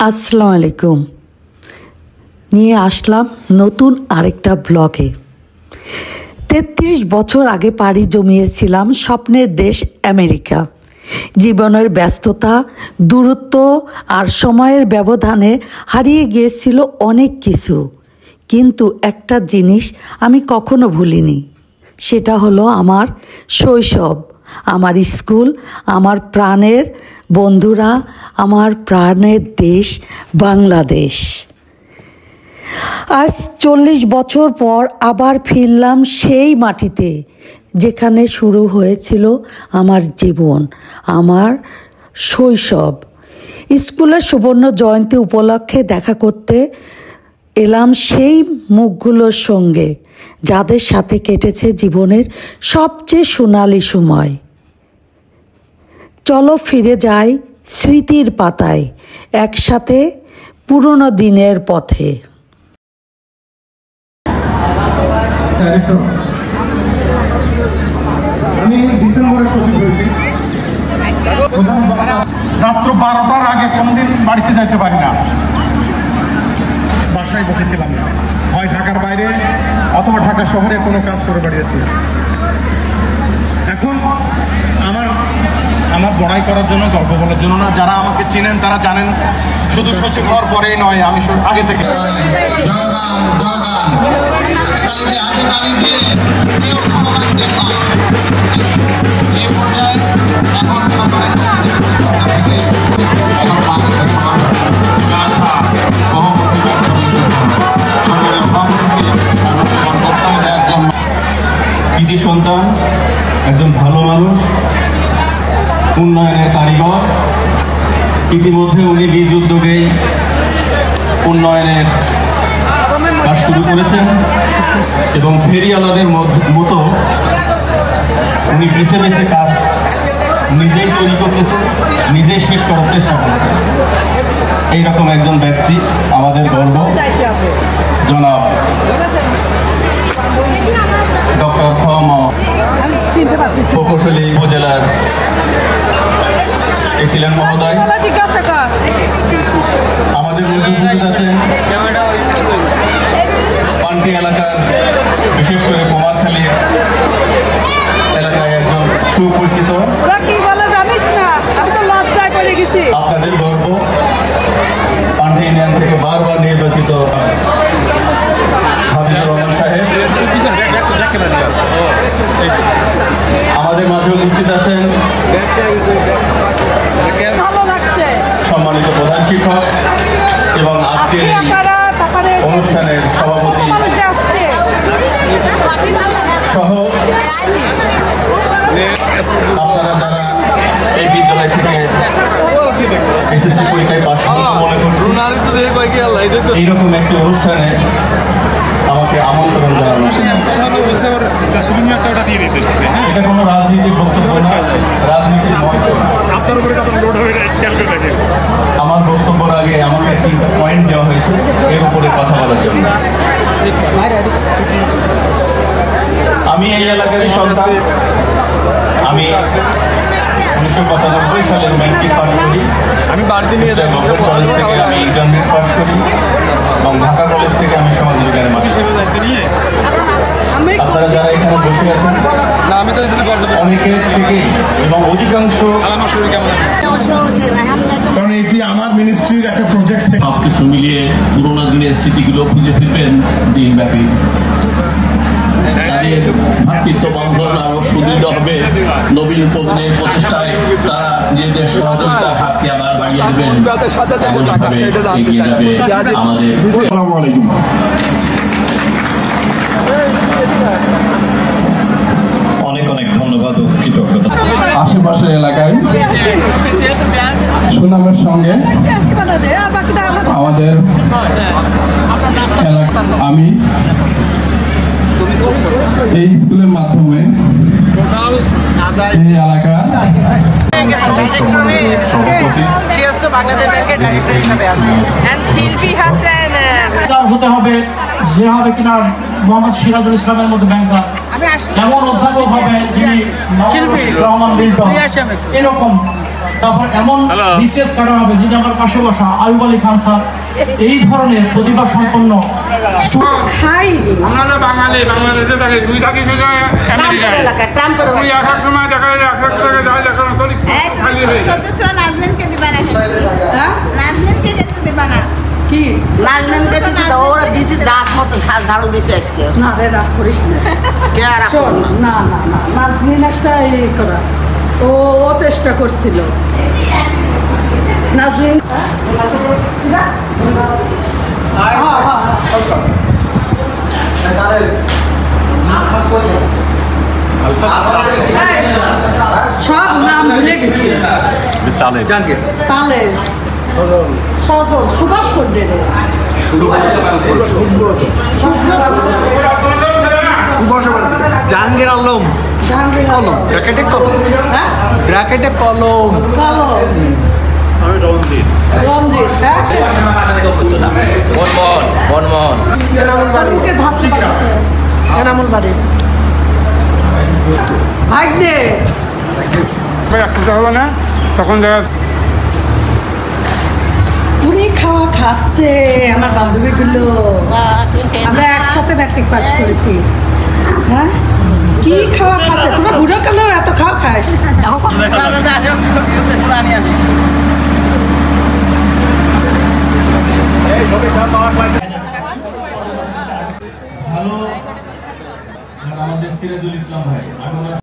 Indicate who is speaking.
Speaker 1: আসসালামু আলাইকুম। নিয়ে আসলাম নতুন আরেকটা ব্লগে। ৩৩ বছর আগে পাড়ি জমিয়েছিলাম স্বপ্নের দেশ আমেরিকা। জীবনের ব্যস্ততা, দূরত্ব আর সময়ের ব্যবধানে হারিয়ে গিয়েছিল অনেক কিছু, কিন্তু একটা জিনিস আমি কখনো ভুলিনি। সেটা হলো আমার শৈশব, আমার স্কুল, আমার প্রাণের বন্ধুরা, আমার প্রাণের দেশ বাংলাদেশ। আজ ৪০ বছর পর আবার ফিরলাম সেই মাটিতে যেখানে শুরু হয়েছিল আমার জীবন, আমার শৈশব। স্কুলের সুবর্ণ জয়ন্তী উপলক্ষে দেখা করতে এলাম সেই মুখগুলোর সঙ্গে, যাদের সাথে কেটেছে জীবনের সবচেয়ে সোনালি সময়। চলো ফিরে যাই স্মৃতির পাতায়, একসাথে পুরনো দিনের পথে।
Speaker 2: আমি ডিসেম্বরে সচিব হয়েছি। রাত্র 12টার আগে কোনদিন বাড়িতে যাইতে পারি না, বাসায় বসেছিলাম। হয় ঢাকার বাইরে অথবা ঢাকা শহরে কোনো কাজ করে বেরিয়েছি। এখন আমার বড়াই করার জন্য, গল্প বলার জন্য না, যারা আমাকে চিনেন তারা জানেন শুধু সচিব হওয়ার পরেই নয়, আমি আগে থেকে
Speaker 3: কৃতি সন্তান, একজন ভালো মানুষ, উন্নয়নের কারিগর। ইতিমধ্যে উনি নিজ উদ্যোগেই উন্নয়নের কাজ শুরু করেছেন এবং ফেরিওয়ালাদের মতো উনি বেছে বেছে কাজ নিজেই তৈরি করতেছেন, নিজেই শেষ করার চেষ্টা করছেন। এইরকম একজন ব্যক্তি আমাদের গর্ব, জনাব ডক্টর প্রকৌশলী উপজেলার ছিলেন মহোদয়। আমাদের মধ্যে উপস্থিত আছেন পান্টি এলাকার, বিশেষ করে কুমারখালী এলাকায় একজন সুপরিচিত, আপনাদের গর্ব, পান্টি ইউনিয়ন থেকে বারবার নির্বাচিত হাবিবুর রহমান সাহেব। আমাদের মাঝে উপস্থিত আছেন সম্মানিত প্রধান শিক্ষক এবং আজকের অনুষ্ঠানের সভাপতি সহ আপনারা যারা এই বিদ্যালয় থেকে এসএসসি পরীক্ষায় পাশ মনে করছেন, এইরকম একটি অনুষ্ঠানে আমাকে আমন্ত্রণ জানানো। এটা কোনো রাজনীতির বক্তব্য না, রাজনীতির আমার বক্তব্যের আগে আমাকে 3টা পয়েন্ট দেওয়া হয়েছে, এর উপরে কথা বলার জন্য। আমি এই এলাকারই সন্তান। আমি 1995 সালের ম্যাট্রিক পাস করি। আমি কলেজ থেকে আমি ইন্টারমিডিয়েট পাস করি এবং ঢাকা কলেজ থেকে আমি সমাজ বিজ্ঞানের মাধ্যমে। আপনারা যারা এখানে বসে আছেন অনেকে থেকে এবং অধিকাংশ,
Speaker 2: কারণ এটি আমার মিনিস্ট্রির একটা প্রজেক্ট।
Speaker 3: সবকিছু মিলিয়ে পুরোনো দিনের স্মৃতিগুলো খুঁজে ফিরবেন দিনব্যাপী। তাদের ভাতৃত্ব বন্ধন আরো সুদৃঢ় হবে। নবীন প্রবীণের প্রচেষ্টায় তারা নিজেদের সহযোগিতার হাতকে আবার বাড়িয়ে দেবেন, এমনভাবে এগিয়ে যাবে আমাদের।
Speaker 2: আসসালামু আলাইকুম।
Speaker 3: অনেক অনেক ধন্যবাদ ও কৃতজ্ঞতা।
Speaker 2: আশেপাশের এলাকায় সুনামের সঙ্গে আমাদের আমি এই স্কুলের মাধ্যমে এই এলাকা
Speaker 4: হতে হবে যে হবে কিনা মোহাম্মদ সিরাজুল ইসলামের মতো ব্যাংকার, এমন অধ্যাপক হবে যিনি রহমান বিল্টন, এরকম তারপর এমন বিশেষ কাটা হবে যেটা আমার পাশে বসা আয়ুব আলী খান স্যার, এই ধরনের প্রতিভা সম্পন্ন
Speaker 5: আমরা বাঙালি, বাংলাদেশে থাকি, তুই থাকিস আমেরিকায়, তুই এক এক সময় দেখা যায় এক এক জায়গায় যাই দেখা খালি হয়ে যায়।
Speaker 1: কি
Speaker 6: নাজনেনকে দিছি তো ওরা দিছি দাঁত মতো ঝাড়ু দিছে আজকে।
Speaker 1: না রে, রাগ করিস না।
Speaker 6: কে আর
Speaker 1: শোন, না না না, নাজনীন একটা এই করা, ও চেষ্টা করছিল। নাজনীন সব নাম ভুলে গেছি। তালে সজল, সুভাষ করলে রে,
Speaker 7: জাহাঙ্গীর আলম,
Speaker 1: জাহাঙ্গীর
Speaker 7: কলম, ব্র্যাকেটে কলম,
Speaker 1: হ্যাঁ
Speaker 7: ব্র্যাকেটে কলম,
Speaker 1: কালো রঞ্জিত, হ্যাঁ মুখে ভাত পাঠাচ্ছে এনামুল বাড়ি ভাগ্নে
Speaker 5: একসাথে হলো না তখন দেখা
Speaker 1: পুরি খাওয়া খাচ্ছে আমার বান্ধবীগুলো। আমরা একসাথে ম্যাট্রিক পাস করেছি। হ্যাঁ, কি খাওয়া খাচ্ছে? তোমার বুড়ো কালেও এত খাওয়া খায়?
Speaker 3: ভালো আমাদের সিরাজুল ইসলাম ভাই।